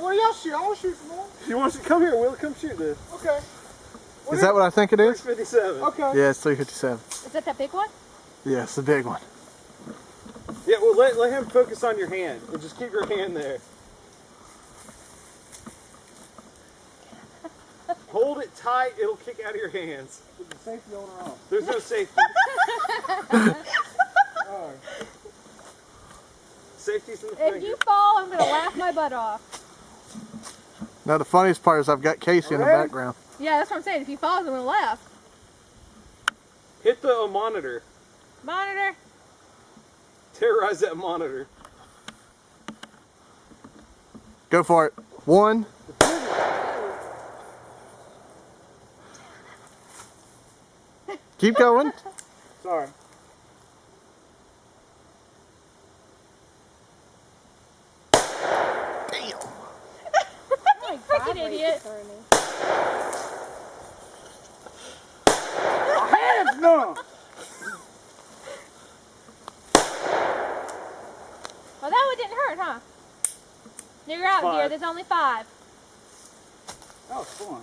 what do y'all shoot? I want to shoot some more. You want to come here? We'll come shoot this. Okay. Is that what I think it is? 357. Okay. Yeah, it's 357. Is that big one? Yeah, it's the big one. Yeah, well, let him focus on your hand. And just keep your hand there. Hold it tight, it'll kick out of your hands. Is the safety on or off? There's no safety. Alright. Safety's in the If finger. you fall, I'm gonna laugh my butt off. Now the funniest part is I've got Casey in the Alright. background. Yeah, that's what I'm saying. If you fall, I'm gonna laugh. Hit the monitor. Monitor. Terrorize that monitor. Go for it. 1. Keep going. Sorry. Damn. You freaking idiot. My hand's numb. Well, that one didn't hurt, huh? You're out, dear. 5. There's only 5. That was fun.